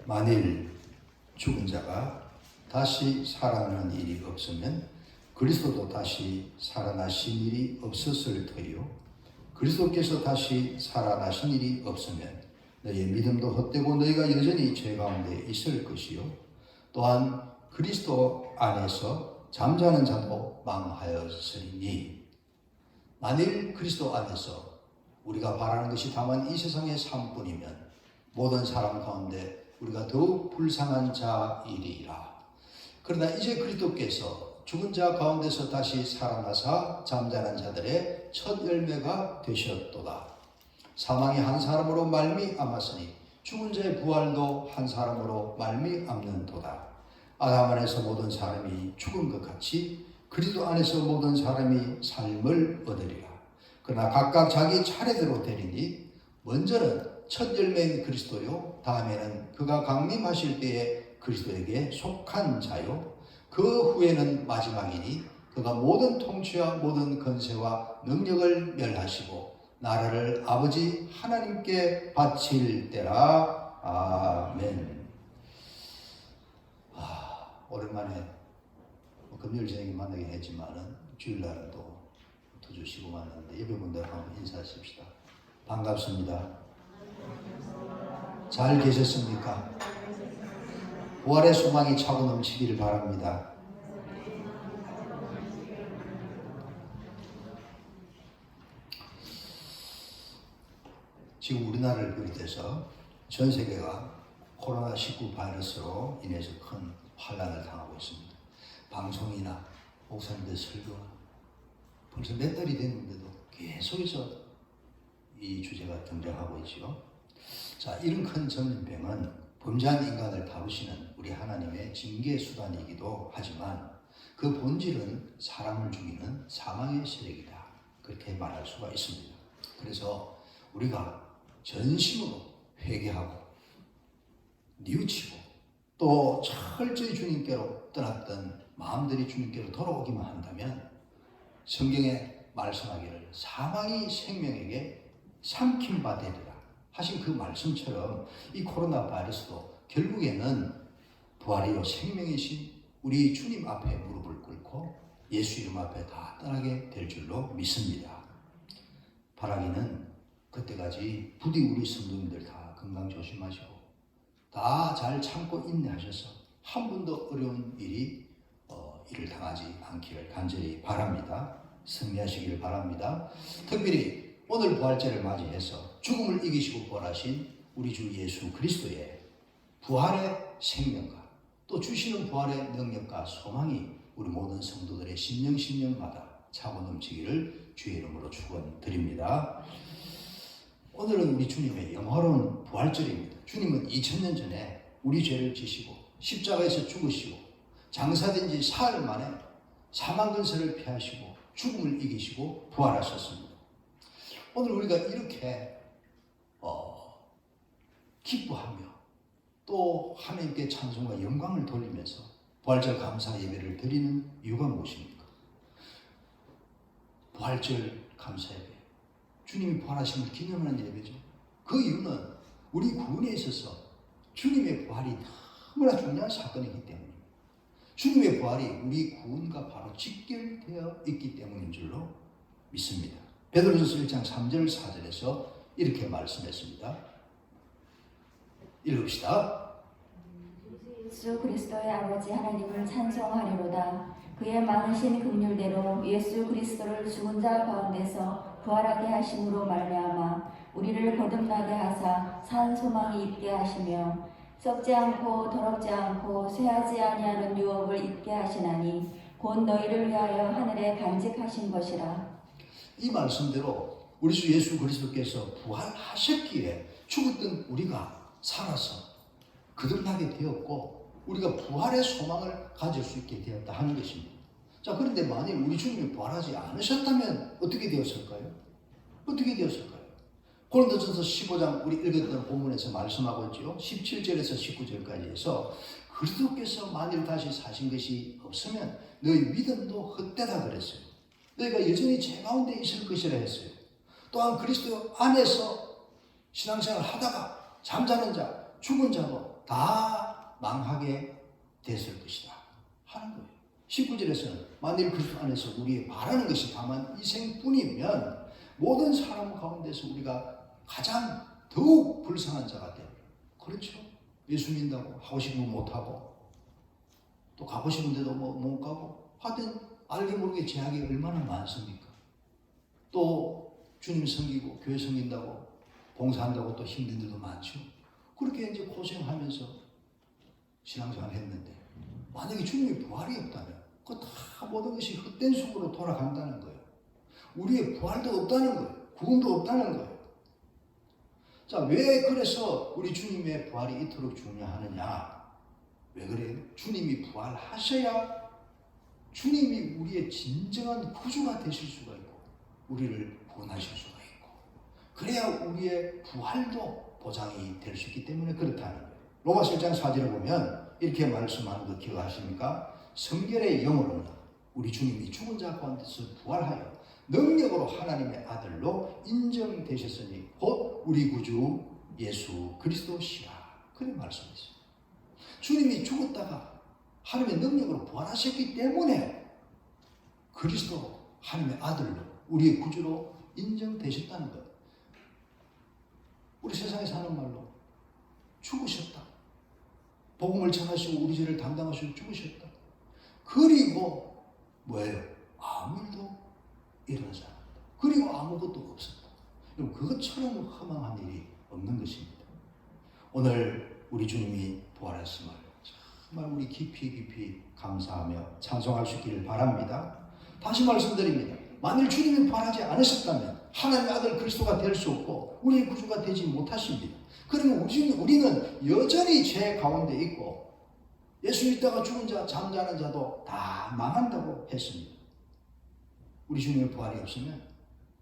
만일 죽은 자가 다시 살아나는 일이 없으면 그리스도도 다시 살아나신 일이 없었을 터이요 그리스도께서 다시 살아나신 일이 없으면 너희의 믿음도 헛되고 너희가 여전히 죄 가운데 있을 것이요 또한 그리스도 안에서 잠자는 자도 망하였으리니 만일 그리스도 안에서 우리가 바라는 것이 다만 이 세상의 삶뿐이면 모든 사람 가운데 우리가 더욱 불쌍한 자이리라. 그러나 이제 그리스도께서 죽은 자 가운데서 다시 살아나사 잠자는 자들의 첫 열매가 되셨도다. 사망이 한 사람으로 말미암았으니 죽은 자의 부활도 한 사람으로 말미암는도다. 아담 안에서 모든 사람이 죽은 것 같이 그리스도 안에서 모든 사람이 삶을 얻으리라. 그러나 각각 자기 차례대로 되리니 먼저는 첫 열매인 그리스도요 다음에는 그가 강림하실 때에 그리스도에게 속한 자요 그 후에는 마지막이니 그가 모든 통치와 모든 권세와 능력을 멸하시고 나라를 아버지 하나님께 바칠 때라. 아멘. 오랜만에 금요일 저녁에 만나긴 했지만은 주일날은 또 주시고 만났는데 예배분들 한번 인사하십시다. 반갑습니다. 잘 계셨습니까? 부활의 소망이 차고 넘치기를 바랍니다. 지금 우리나라를 비롯해서 전 세계가 코로나19 바이러스로 인해서 큰 환란을 당하고 있습니다. 방송이나 목사님들 설교가 벌써 몇 달이 됐는데도 계속해서 이 주제가 등장하고 있죠. 자, 이런 큰 전염병은 범죄한 인간을 다루시는 우리 하나님의 징계 수단이기도 하지만 그 본질은 사람을 죽이는 사망의 세력이다. 그렇게 말할 수가 있습니다. 그래서 우리가 전심으로 회개하고 뉘우치고 또 철저히 주님께로 떠났던 마음들이 주님께로 돌아오기만 한다면 성경에 말씀하기를 사망이 생명에게 삼킨 바 되리라 하신 그 말씀처럼 이 코로나 바이러스도 결국에는 부활이요 생명이신 우리 주님 앞에 무릎을 꿇고 예수 이름 앞에 다 떠나게 될 줄로 믿습니다. 바라기는 그때까지 부디 우리 성도님들 다 건강 조심하시고 다 잘 참고 인내하셔서 한 번도 어려운 일을 당하지 않기를 간절히 바랍니다. 승리하시길 바랍니다. 특별히 오늘 부활절을 맞이해서 죽음을 이기시고 부활하신 우리 주 예수 그리스도의 부활의 생명과 또 주시는 부활의 능력과 소망이 우리 모든 성도들의 심령마다 차고 넘치기를 주의 이름으로 축원드립니다. 오늘은 우리 주님의 영화로운 부활절입니다. 주님은 2000년 전에 우리 죄를 지시고 십자가에서 죽으시고 장사된 지 사흘 만에 사망 근세를 피하시고 죽음을 이기시고 부활하셨습니다. 오늘 우리가 이렇게 기뻐하며 또 하나님께 찬송과 영광을 돌리면서 부활절 감사 예배를 드리는 이유가 무엇입니까? 부활절 감사 예배, 주님이 부활하심을 기념하는 예배죠. 그 이유는 우리 구원에 있어서 주님의 부활이 너무나 중요한 사건이기 때문입니다. 주님의 부활이 우리 구원과 바로 직결되어 있기 때문인 줄로 믿습니다. 베드로전서 1장 3절 4절에서 이렇게 말씀했습니다. 읽읍시다. 예수 그리스도의 아버지 하나님을 찬송하리로다. 그의 많으신 긍휼대로 예수 그리스도를 죽은 자 가운데서 부활하게 하심으로 말미암아 우리를 거듭나게 하사 산 소망이 있게 하시며 썩지 않고 더럽지 않고 쇠하지 아니하는 유업을 입게 하시나니 곧 너희를 위하여 하늘에 간직하신 것이라. 이 말씀대로 우리 주 예수 그리스도께서 부활하셨기에 죽었던 우리가 살아서 거듭나게 되었고 우리가 부활의 소망을 가질 수 있게 되었다 하는 것입니다. 자, 그런데 만일 우리 주님이 부활하지 않으셨다면 어떻게 되었을까요? 어떻게 되었을까요? 고린도전서 15장 우리 읽었던 본문에서 말씀하고 있죠. 17절에서 19절까지 해서 그리스도께서 만일 다시 사신 것이 없으면 너희 믿음도 헛되다 그랬어요. 너희가 여전히 죄 가운데 있을 것이라 했어요. 또한 그리스도 안에서 신앙생활 하다가 잠자는 자, 죽은 자도 다 망하게 됐을 것이다 하는 거예요. 19절에서는 만일 그리스도 안에서 우리의 바라는 것이 다만 이 생뿐이면 모든 사람 가운데서 우리가 가장 더욱 불쌍한 자가 돼요. 그렇죠? 예수 믿는다고 하고 싶은 거 못하고 또 가고 싶은데도 못 가고 하여튼 알게 모르게 제약이 얼마나 많습니까? 또 주님 섬기고 교회 섬긴다고 봉사한다고 또 힘든 일도 많죠. 그렇게 이제 고생하면서 신앙생활 했는데 만약에 주님의 부활이 없다면 그 다 모든 것이 헛된 속으로 돌아간다는 거예요. 우리의 부활도 없다는 거예요. 구원도 없다는 거예요. 자, 왜 그래서 우리 주님의 부활이 이토록 중요하느냐? 왜 그래요? 주님이 부활하셔야 주님이 우리의 진정한 구주가 되실 수가 있고 우리를 구원하실 수가 있고 그래야 우리의 부활도 보장이 될 수 있기 때문에 그렇다는 거예요. 로마서 1장 4절을 보면 이렇게 말씀하는 거 기억하십니까? 성결의 영으로는 우리 주님이 죽은 자 가운데서 부활하여 능력으로 하나님의 아들로 인정되셨으니 곧 우리 구주 예수 그리스도시라. 그런 말씀이었어요. 주님이 죽었다가 하나님의 능력으로 부활하셨기 때문에 그리스도 하나님의 아들로 우리의 구주로 인정되셨다는 것. 우리 세상에 사는 말로 죽으셨다. 복음을 전하시고 우리 죄를 담당하시고 죽으셨다. 그리고 뭐예요? 아무 일도 일어나지 않았다. 그리고 아무것도 없었다. 그럼 그것처럼 허망한 일이 없는 것입니다. 오늘 우리 주님이 부활하심을 정말 우리 깊이 감사하며 찬송할 수 있기를 바랍니다. 다시 말씀드립니다. 만일 주님이 부활하지 않으셨다면 하나님의 아들 그리스도가 될 수 없고 우리의 구주가 되지 못하십니다. 그러면 우리는 여전히 죄 가운데 있고 예수 믿다가 죽은 자, 잠자는 자도 다 망한다고 했습니다. 우리 주님의 부활이 없으면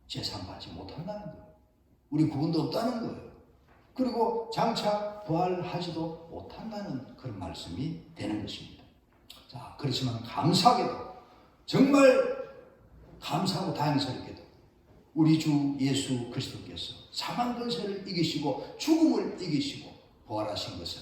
재산 받지 못한다는 거예요. 우리 구원도 없다는 거예요. 그리고 장차 부활하지도 못한다는 그런 말씀이 되는 것입니다. 자, 그렇지만 감사하게도 정말 감사하고 다행스럽게도 우리 주 예수 그리스도께서 사망 권세를 이기시고 죽음을 이기시고 부활하신 것을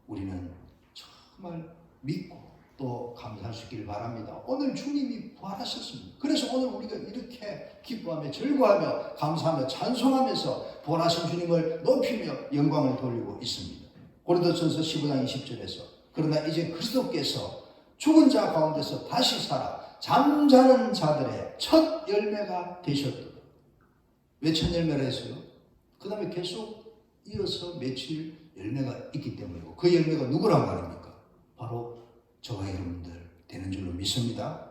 우리는 정말 믿고 또 감사할 수 있기를 바랍니다. 오늘 주님이 부활하셨습니다. 그래서 오늘 우리가 이렇게 기뻐하며 즐거워하며 감사하며 찬송하면서 부활하신 주님을 높이며 영광을 돌리고 있습니다. 고린도전서 15장 20절에서 그러나 이제 그리스도께서 죽은 자 가운데서 다시 살아 잠자는 자들의 첫 열매가 되셨도다. 왜 첫 열매라 했어요? 그 다음에 계속 이어서 며칠 열매가 있기 때문이고 그 열매가 누구란 말입니까? 바로 저와 여러분들 되는 줄로 믿습니다.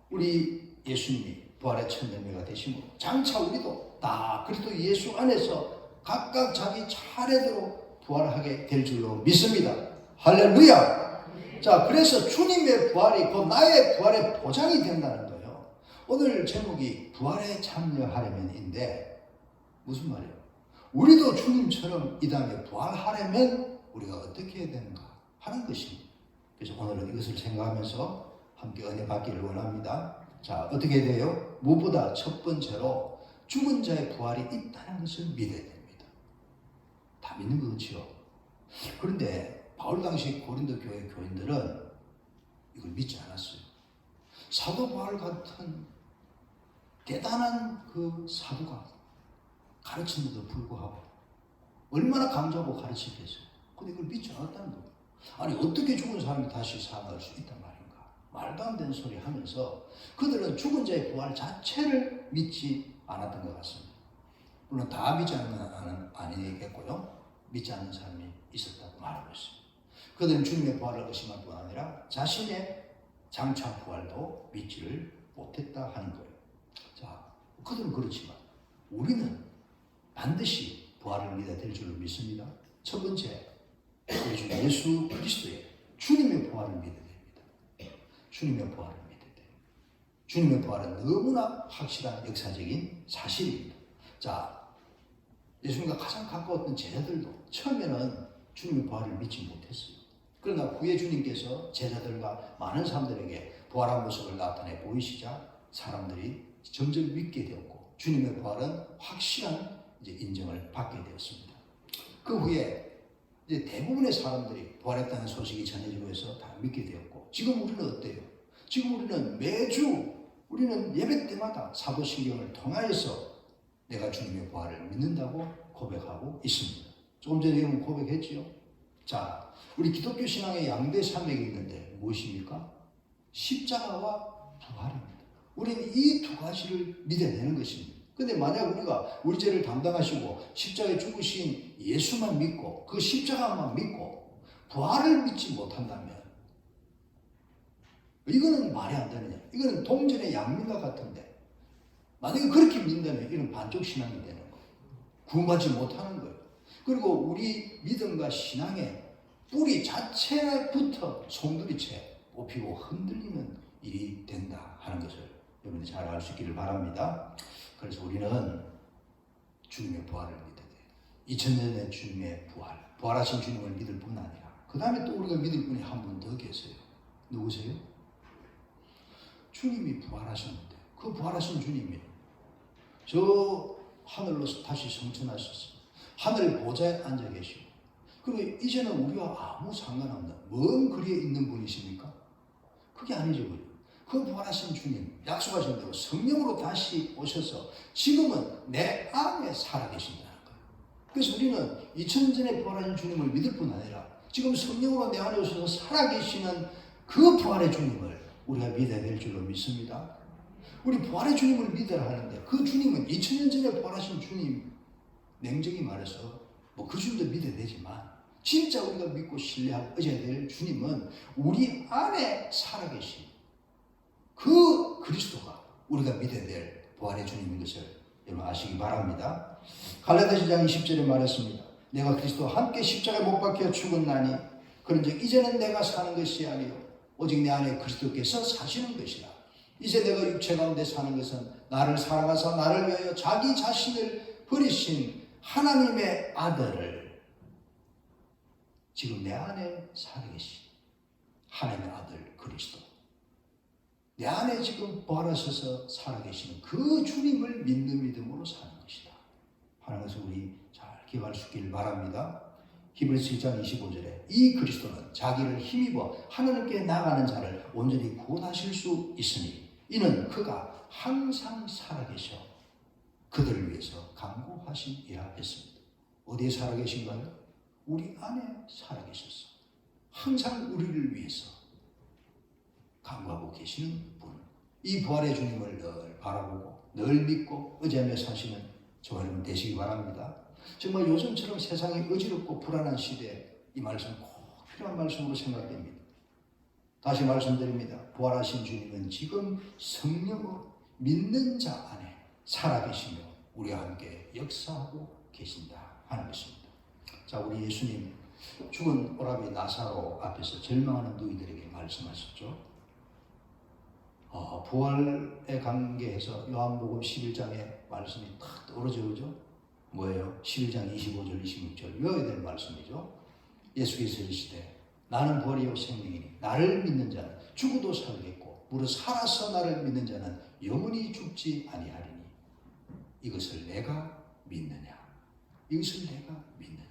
우리 예수님이 부활의 첫 열매가 되심으로 장차 우리도 다 그리스도 예수 안에서 각각 자기 차례대로 부활하게 될 줄로 믿습니다. 할렐루야! 자, 그래서 주님의 부활이 곧 나의 부활의 보장이 된다는 거예요. 오늘 제목이 부활에 참여하려면인데 무슨 말이에요? 우리도 주님처럼 이 다음에 부활하려면 우리가 어떻게 해야 되는가 하는 것입니다. 그래서 오늘은 이것을 생각하면서 함께 은혜 받기를 원합니다. 자, 어떻게 돼요? 무엇보다 첫 번째로 죽은 자의 부활이 있다는 것을 믿어야 됩니다. 다 믿는 거죠. 그런데 바울 당시 고린도 교회 교인들은 이걸 믿지 않았어요. 사도 바울 같은 대단한 그 사도가 가르치는데도 불구하고 얼마나 강조하고 가르치겠어요. 근데 이걸 믿지 않았다는 거예요. 아니 어떻게 죽은 사람이 다시 살아날 수 있단 말인가. 말도 안 되는 소리 하면서 그들은 죽은 자의 부활 자체를 믿지 않았던 것 같습니다. 물론 다 믿지 않는 건 아니겠고요. 믿지 않는 사람이 있었다고 말하고 있습니다. 그들은 주님의 부활을 의심할 뿐 아니라 자신의 장차 부활도 믿지를 못했다 하는 거예요. 자, 그들은 그렇지만 우리는 반드시 부활을 믿어야 될 줄로 믿습니다. 첫 번째, 우리 주 예수 그리스도의 주님의 부활을 믿어야 됩니다. 주님의 부활을 믿어야 돼요. 주님의 부활은 너무나 확실한 역사적인 사실입니다. 자, 예수님과 가장 가까웠던 제자들도 처음에는 주님의 부활을 믿지 못했어요. 그러나 후에 주님께서 제자들과 많은 사람들에게 부활한 모습을 나타내 보이시자 사람들이 점점 믿게 되었고 주님의 부활은 확실한 인정을 받게 되었습니다. 그 후에 이제 대부분의 사람들이 부활했다는 소식이 전해지고 해서 다 믿게 되었고, 지금 우리는 어때요? 지금 우리는 매주 우리는 예배 때마다 사도신경을 통하여서 내가 주님의 부활을 믿는다고 고백하고 있습니다. 조금 전에 여러분 고백했지요? 자, 우리 기독교 신앙의 양대 산맥이 있는데 무엇입니까? 십자가와 부활입니다. 우리는 이 두 가지를 믿어야 되는 것입니다. 근데 만약 우리가 우리 죄를 담당하시고 십자가에 죽으신 예수만 믿고 그 십자가만 믿고 부활을 믿지 못한다면 이거는 말이 안 되느냐? 이거는 동전의 양면과 같은데 만약에 그렇게 믿는다면 이런 반쪽 신앙이 되는 거예요. 구원받지 못하는 거예요. 그리고 우리 믿음과 신앙의 뿌리 자체부터 송두리째 뽑히고 흔들리는 일이 된다 하는 것을 여러분이 잘 알 수 있기를 바랍니다. 그래서 우리는 주님의 부활을 믿어야 돼요. 2000년의 주님의 부활하신 주님을 믿을 뿐 아니라 그 다음에 또 우리가 믿을 분이 한 분 더 계세요. 누구세요? 주님이 부활하셨는데 그 부활하신 주님이 저 하늘로 다시 성천하셨어요. 하늘 보좌에 앉아 계시고 그리고 이제는 우리와 아무 상관없는 먼 거리에 있는 분이십니까? 그게 아니죠. 그 부활하신 주님 약속하신 대로 성령으로 다시 오셔서 지금은 내 안에 살아계신다는 거예요. 그래서 우리는 2000년 전에 부활하신 주님을 믿을 뿐 아니라 지금 성령으로 내 안에 오셔서 살아계시는 그 부활의 주님을 우리가 믿어야 될 줄로 믿습니다. 우리 부활의 주님을 믿어야 하는데 그 주님은 2000년 전에 부활하신 주님, 냉정히 말해서 뭐 그 주님도 믿어야 되지만 진짜 우리가 믿고 신뢰하고 의지해야 될 주님은 우리 안에 살아계신 그 그리스도가 우리가 믿어야 될 부활의 주님인 것을 여러분 아시기 바랍니다. 갈라디아서 2장 20절에 말했습니다. 내가 그리스도와 함께 십자가에 못 박혀 죽었나니 그런즉 이제는 내가 사는 것이 아니요 오직 내 안에 그리스도께서 사시는 것이라. 이제 내가 육체 가운데 사는 것은 나를 사랑하사 나를 위하여 자기 자신을 버리신 하나님의 아들을 지금 내 안에 살아계신 하나님의 아들 그리스도, 내 안에 지금 부활하셔서 살아계시는 그 주님을 믿는 믿음으로 사는 것이다 하는 것을 우리 잘 기억할 수 있기를 바랍니다. 히브리서 1장 25절에 이 그리스도는 자기를 힘입어 하나님께 나가는 자를 온전히 구원하실 수 있으니 이는 그가 항상 살아계셔 그들을 위해서 간구하시니라 했습니다. 어디에 살아계신가요? 우리 안에 살아계셔서 항상 우리를 위해서 간구하고 계시는 분, 이 부활의 주님을 늘 바라보고 늘 믿고 의지하며 사시는 저와 여러분 되시기 바랍니다. 정말 요즘처럼 세상이 어지럽고 불안한 시대에 이 말씀 꼭 필요한 말씀으로 생각됩니다. 다시 말씀드립니다. 부활하신 주님은 지금 성령으로 믿는 자 안에 살아계시며 우리와 함께 역사하고 계신다 하는 것입니다. 자, 우리 예수님 죽은 오라비 나사로 앞에서 절망하는 누이들에게 말씀하셨죠. 부활에 관계해서 요한복음 11장의 말씀이 탁 떠오르죠. 그죠? 뭐예요? 11장 25절 26절 외워야 될 말씀이죠. 예수께서 이르시되 나는 부활이요 생명이니 나를 믿는 자는 죽어도 살겠고 무릇 살아서 나를 믿는 자는 영원히 죽지 아니하리니 이것을 내가 믿느냐? 이것을 내가 믿느냐?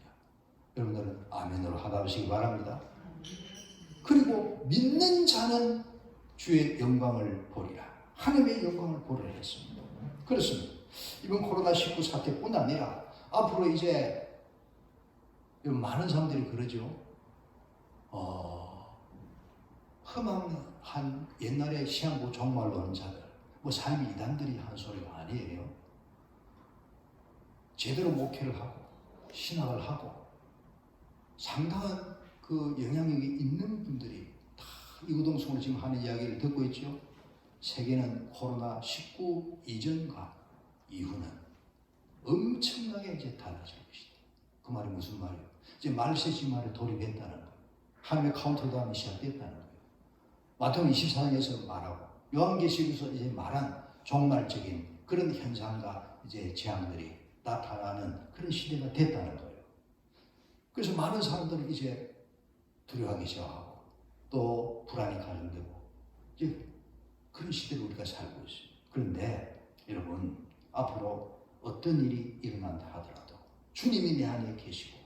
여러분들은 아멘으로 하답하시기 바랍니다. 그리고 믿는 자는 주의 영광을 보리라. 하나님의 영광을 보리라 했습니다. 그렇습니다. 이번 코로나19 사태뿐 아니라 앞으로 이제 많은 사람들이 그러죠. 험한 옛날에 시한부 종말론 자들, 뭐 삶이 이단들이 한 소리가 아니에요. 제대로 목회를 하고 신학을 하고 상당한 그 영향력이 있는 분들이 다 이구동성으로 지금 하는 이야기를 듣고 있죠. 세계는 코로나19 이전과 이후는 엄청나게 이제 달라질 것이다. 그 말이 무슨 말이에요? 이제 말세 진말에 돌입했다는 거예요. 하나님의 카운트다운이 시작됐다는 거예요. 마태복음 24장에서 말하고 요한계시록에서 이제 말한 종말적인 그런 현상과 이제 재앙들이 나타나는 그런 시대가 됐다는 거예요. 그래서 많은 사람들이 이제 두려워하기 시작하고 또 불안이 가중되고 이제 그런 시대를 우리가 살고 있어요. 그런데 여러분 앞으로 어떤 일이 일어난다 하더라도 주님이 내 안에 계시고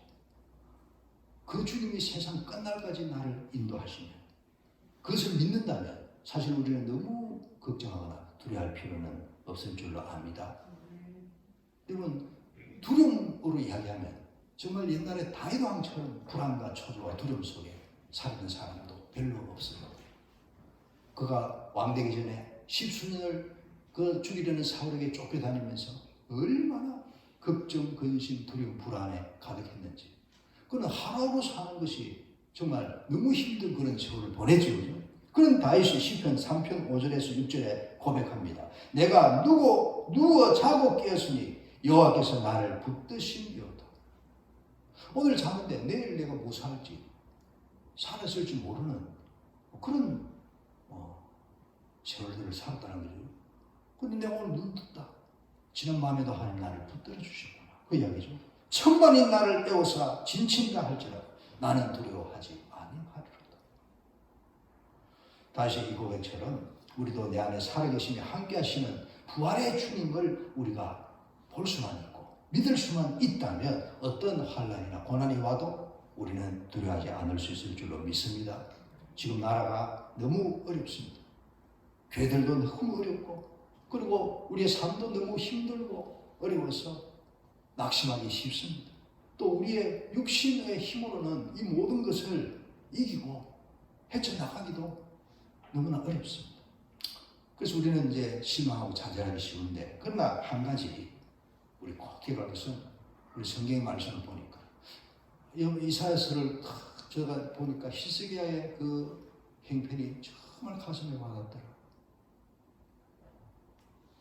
그 주님이 세상 끝날까지 나를 인도하시면, 그것을 믿는다면 사실 우리는 너무 걱정하거나 두려워할 필요는 없을 줄로 압니다. 여러분, 두려움으로 이야기하면 정말 옛날에 다윗 왕처럼 불안과 초조와 두려움 속에 살던 사람도 별로 없어요. 그가 왕되기 전에 십수년을 그 죽이려는 사울에게 쫓겨다니면서 얼마나 걱정, 근심, 두려움, 불안에 가득했는지. 그는 하루하루 사는 것이 정말 너무 힘든 그런 세월을 보냈죠. 그런 다윗이 시편 3편 5절에서 6절에 고백합니다. 내가 누워 자고 깨었으니 여호와께서 나를 붙드심이었다. 오늘 자는데 내일 내가 뭐 살지, 살았을지 모르는 그런 세월들을 살았다는 거죠. 그런데 내가 오늘 눈 떴다. 지난 밤에도 하나님 나를 붙들어 주시구나. 그 이야기죠. 천만이 나를 에워싸 진친다 할지라도 나는 두려워하지 아니하리로다. 다시 이 고백처럼 우리도 내 안에 살아계시며 함께 하시는 부활의 주님을 우리가 볼 수만 있고 믿을 수만 있다면 어떤 환난이나 고난이 와도 우리는 두려워하지 않을 수 있을 줄로 믿습니다. 지금 나라가 너무 어렵습니다. 교회들도 너무 어렵고, 그리고 우리의 삶도 너무 힘들고 어려워서 낙심하기 쉽습니다. 또 우리의 육신의 힘으로는 이 모든 것을 이기고 헤쳐나가기도 너무나 어렵습니다. 그래서 우리는 이제 실망하고 좌절하기 쉬운데, 그러나 한 가지 우리 꼭 기억할 것은, 우리 성경 말씀을 보니까 이사야서를 제가 보니까 히스기야의 그 형편이 정말 가슴에 와닿더라.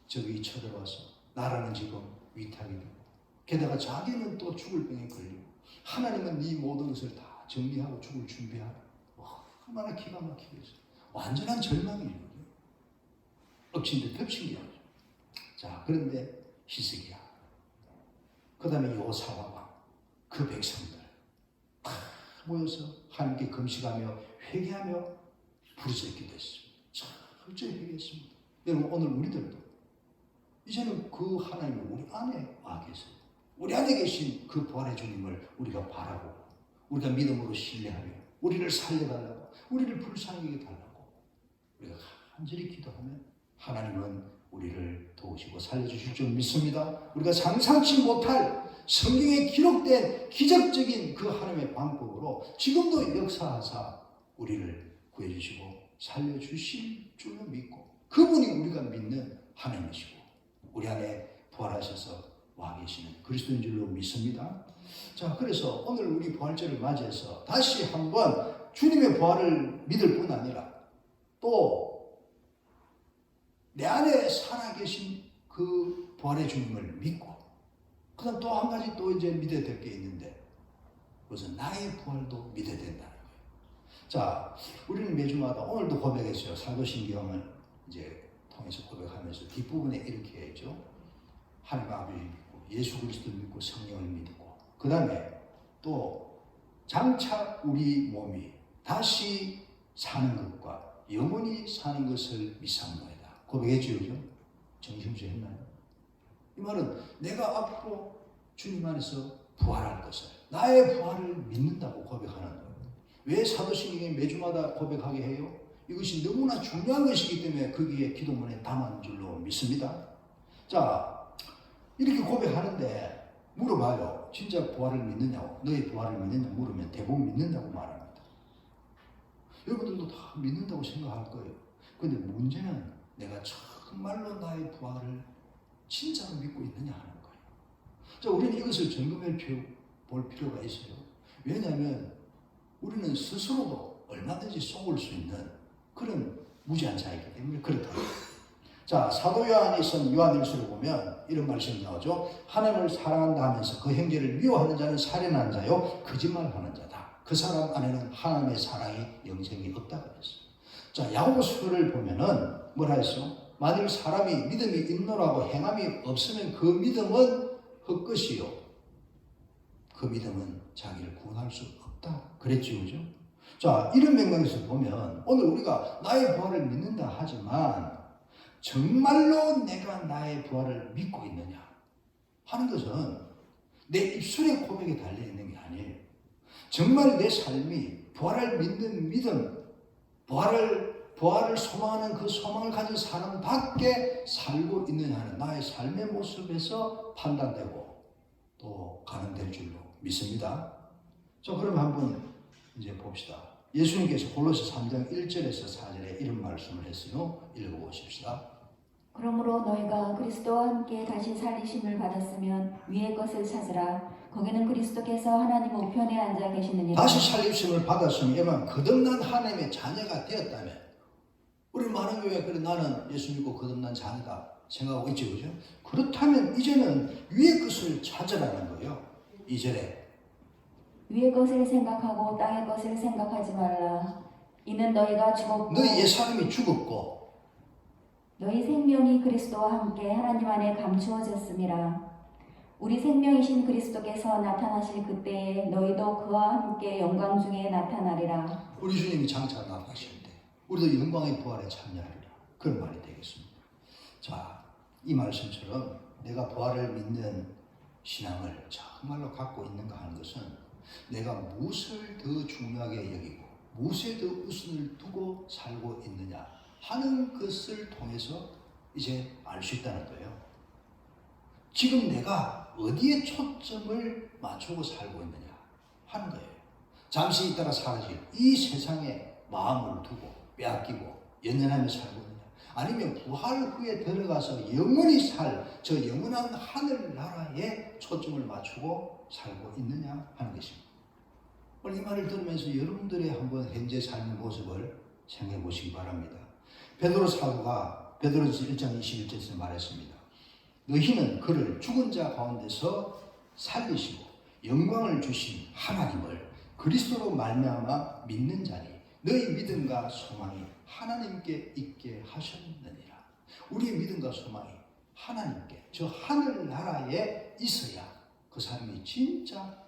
적이 쳐들어와서 나라는 지금 위탁이 되고, 게다가 자기는 또 죽을 병에 걸리고, 하나님은 이 모든 것을 다 정리하고 죽을 준비하라. 얼마나 기가 막히겠어요. 완전한 절망이에요. 엎친 데 덮친 게 아니죠. 자, 그런데 히스기야, 그 다음에 요사와 왕, 그 백성들 다 모여서 하나님께 금식하며 회개하며 부르짖게 됐습니다. 철저히 회개했습니다. 여러분, 오늘 우리들도 이제는 그 하나님이 우리 안에 와 계세요. 우리 안에 계신 그 부활의 주님을 우리가 바라보고, 우리가 믿음으로 신뢰하며 우리를 살려달라고, 우리를 불쌍하게 달라고 우리가 간절히 기도하면 하나님은 우리를 도우시고 살려주실 줄 믿습니다. 우리가 상상치 못할 성경에 기록된 기적적인 그 하나님의 방법으로 지금도 역사하사 우리를 구해주시고 살려주실 줄 믿고, 그분이 우리가 믿는 하나님이시고 우리 안에 부활하셔서 와 계시는 그리스도인 줄로 믿습니다. 자, 그래서 오늘 우리 부활절을 맞이해서 다시 한번 주님의 부활을 믿을 뿐 아니라 또 내 안에 살아계신 그 부활의 주님을 믿고, 그 다음 또 한 가지 또 이제 믿어야 될 게 있는데, 그것은 나의 부활도 믿어야 된다는 거예요. 자, 우리는 매주마다 오늘도 고백했어요. 사도신경을 이제 통해서 고백하면서 뒷부분에 이렇게 했죠. 하나님 아버지를 믿고 예수 그리스도를 믿고 성령을 믿고, 그 다음에 또 장차 우리 몸이 다시 사는 것과 영원히 사는 것을 믿사옵나이다. 고백했죠, 그죠? 정신없이 했나요? 이 말은 내가 앞으로 주님 안에서 부활할 것을, 나의 부활을 믿는다고 고백하는 거예요. 왜 사도신경이 매주마다 고백하게 해요? 이것이 너무나 중요한 것이기 때문에 거기에 기도문에 담은 줄로 믿습니다. 자, 이렇게 고백하는데 물어봐요. 진짜 부활을 믿느냐고, 너의 부활을 믿느냐 물으면 대부분 믿는다고 말합니다. 여러분들도 다 믿는다고 생각할 거예요. 그런데 문제는 내가 정말로 나의 부활을 진짜로 믿고 있느냐 하는 거예요. 자, 우리는 이것을 점검해 볼 필요가 있어요. 왜냐하면 우리는 스스로도 얼마든지 속을 수 있는 그런 무지한 자이기 때문에 그렇다. 자, 사도 요한이 쓴 요한일서를 보면 이런 말씀이 나오죠. 하나님을 사랑한다 하면서 그 형제를 미워하는 자는 살인하는 자요 거짓말하는 자다. 그 사람 안에는 하나님의 사랑이 영생이 없다고 했어요. 자, 야고보서를 보면은 뭐라 했어? 만일 사람이 믿음이 있노라고 행함이 없으면 그 믿음은 헛것이요, 그 믿음은 자기를 구원할 수 없다 그랬죠, 그죠? 자, 이런 맥락에서 보면 오늘 우리가 나의 부활을 믿는다 하지만 정말로 내가 나의 부활을 믿고 있느냐 하는 것은 내 입술의 고백에 달려있는 게 아니에요. 정말 내 삶이 부활을 믿는 믿음, 부활을 소망하는 그 소망을 가진 사람밖에 살고 있느냐 하는 나의 삶의 모습에서 판단되고 또 가늠될 줄로 믿습니다. 자, 그럼 한번 이제 봅시다. 예수님께서 골로새 3장 1절에서 4절에 이런 말씀을 했어요. 읽어보십시다. 그러므로 너희가 그리스도와 함께 다시 살리심을 받았으면 위의 것을 찾으라. 거기는 그리스도께서 하나님 우편에 앉아 계시느니라. 다시 살리심을 받았으면 거듭난 하나님의 자녀가 되었다면, 우리 많은 교회가 그래 나는 예수 믿고 거듭난 자녀다 생각하고 있죠, 그죠? 그렇다면 이제는 위의 것을 찾으라는 거예요. 2절에 위의 것을 생각하고 땅의 것을 생각하지 말라. 이는 너희가 죽었고 너희 옛사람이 죽었고 너희 생명이 그리스도와 함께 하나님 안에 감추어졌음이라. 우리 생명이신 그리스도께서 나타나실 그때에 너희도 그와 함께 영광 중에 나타나리라. 우리 주님이 장차 나타나실 때 우리도 영광의 부활에 참여하리라. 그런 말이 되겠습니다. 자, 이 말씀처럼 내가 부활을 믿는 신앙을 정말로 갖고 있는가 하는 것은 내가 무엇을 더 중요하게 여기고 무엇에 더 우선을 두고 살고 있느냐 하는 것을 통해서 이제 알 수 있다는 거예요. 지금 내가 어디에 초점을 맞추고 살고 있느냐 하는 거예요. 잠시 있다가 사라질 이 세상에 마음을 두고 빼앗기고 연연하며 살고 있느냐, 아니면 부활 후에 들어가서 영원히 살 저 영원한 하늘나라에 초점을 맞추고 살고 있느냐 하는 것입니다. 오늘 이 말을 들으면서 여러분들의 한번 현재 삶의 모습을 생각해 보시기 바랍니다. 베드로 사도가 베드로서 1장 21절에서 말했습니다. 너희는 그를 죽은 자 가운데서 살리시고 영광을 주신 하나님을 그리스도로 말미암아 믿는 자니 너희 믿음과 소망이 하나님께 있게 하셨느니라. 우리의 믿음과 소망이 하나님께, 저 하늘나라에 있어야 그 사람이 진짜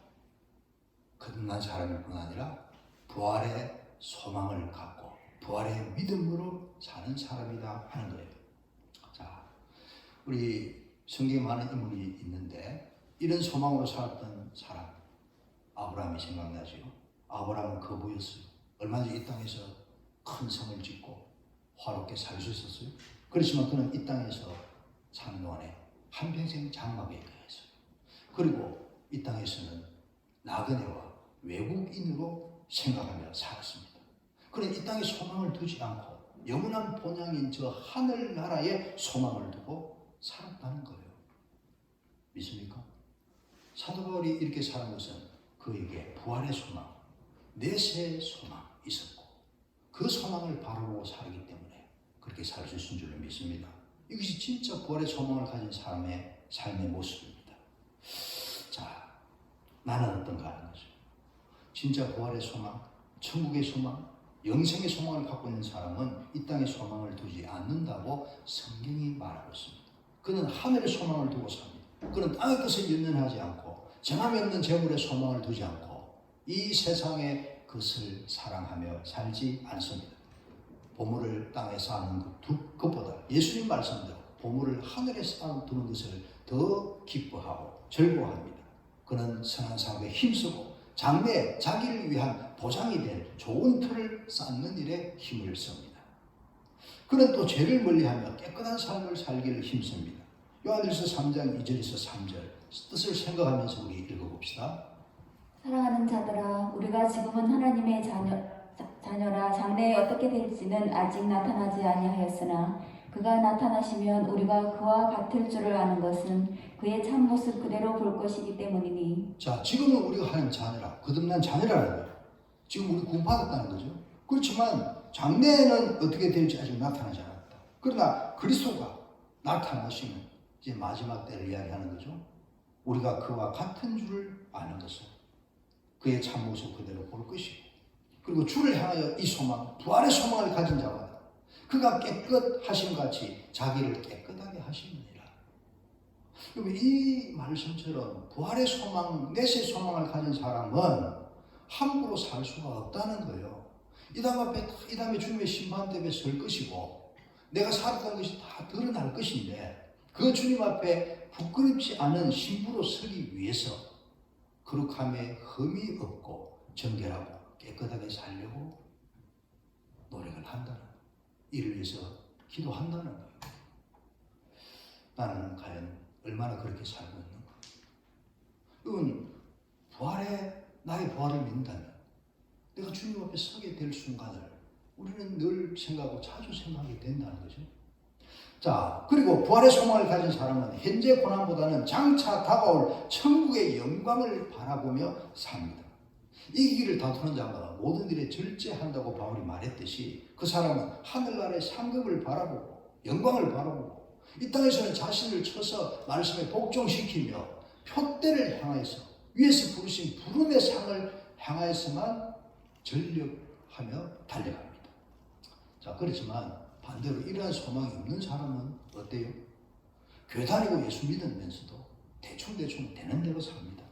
거듭난 사람일 뿐 아니라 부활의 소망을 갖고 부활의 믿음으로 사는 사람이다 하는 거예요. 자, 우리 성경에 많은 인물이 있는데 이런 소망으로 살았던 사람, 아브라함이 생각나죠. 아브라함은 거부였어요. 얼마든지 이 땅에서 큰 성을 짓고 화롭게 살 수 있었어요. 그렇지만 그는 이 땅에서 사는 동안에 한평생 장막에 거했어요. 그리고 이 땅에서는 나그네와 외국인으로 생각하며 살았습니다. 그는 이 땅에 소망을 두지 않고 영원한 본향인 저 하늘나라에 소망을 두고 살았다는 거예요. 믿습니까? 사도 바울이 이렇게 사는 것은 그에게 부활의 소망, 내세의 소망이 있었고 그 소망을 바라보고 살기 때문에 그렇게 살 수 있는 줄로 믿습니다. 이것이 진짜 부활의 소망을 가진 사람의 삶의 모습입니다. 자, 나는 어떤가 하는 거죠. 진짜 부활의 소망, 천국의 소망, 영생의 소망을 갖고 있는 사람은 이 땅의 소망을 두지 않는다고 성경이 말하고 있습니다. 그는 하늘의 소망을 두고 삽니다. 그는 땅의 것을 연연하지 않고 정함이 없는 재물의 소망을 두지 않고 이 세상의 것을 사랑하며 살지 않습니다. 보물을 땅에 쌓는 것보다 예수님 말씀대로 보물을 하늘에 쌓아두는 것을 더 기뻐하고 즐거워합니다. 그는 선한 사업에 힘쓰고 장래에 자기를 위한 보장이 될 좋은 틀을 쌓는 일에 힘을 씁니다. 그는 또 죄를 멀리하며 깨끗한 삶을 살기를 힘씁니다. 요한일서 3장 2절에서 3절 뜻을 생각하면서 우리 읽어봅시다. 사랑하는 자들아, 우리가 지금은 하나님의 자녀라. 장래에 어떻게 될지는 아직 나타나지 아니하였으나 그가 나타나시면 우리가 그와 같을 줄을 아는 것은 그의 참모습 그대로 볼 것이기 때문이니. 자, 지금은 우리가 하나님 자녀라, 거듭난 자녀라는 거예요. 지금 우리 구원받았다는 거죠. 그렇지만 장래에는 어떻게 될지 아직 나타나지 않았다. 그러나 그리스도가 나타나시면 이제 마지막 때를 이야기하는 거죠. 우리가 그와 같은 줄을 아는 것은 그의 참모습 그대로 볼 것이고, 그리고 주를 향하여 이 소망, 부활의 소망을 가진 자마다 그가 깨끗하심 같이 자기를 깨끗하게 하시느니라. 여러분, 이 말씀처럼 부활의 소망, 내세의 소망을 가진 사람은 함부로 살 수가 없다는 거예요. 이 다음에 주님의 심판대에 설 것이고 내가 살았다는 것이 다 드러날 것인데 그 주님 앞에 부끄럽지 않은 신부로 서기 위해서 거룩함에 흠이 없고 정결하고 깨끗하게 살려고 노력을 한다는 거예요. 이를 위해서 기도한다는 거예요. 나는 과연 얼마나 그렇게 살고 있는가? 이건 나의 부활을 믿는다면 내가 주님 앞에 서게 될 순간을 우리는 늘 생각하고 자주 생각하게 된다는 거죠. 자, 그리고 부활의 소망을 가진 사람은 현재 고난보다는 장차 다가올 천국의 영광을 바라보며 삽니다. 이 길을 다투는 자마다 모든 일에 절제한다고 바울이 말했듯이 그 사람은 하늘나라의 상급을 바라보고 영광을 바라보고 이 땅에서는 자신을 쳐서 말씀에 복종시키며 표대를 향하여서 위에서 부르신 부름의 상을 향하여서만 전력하며 달려갑니다. 자, 그렇지만 반대로 이러한 소망이 없는 사람은 어때요? 교회 다니고 예수 믿으면서도 대충 되는 대로 삽니다.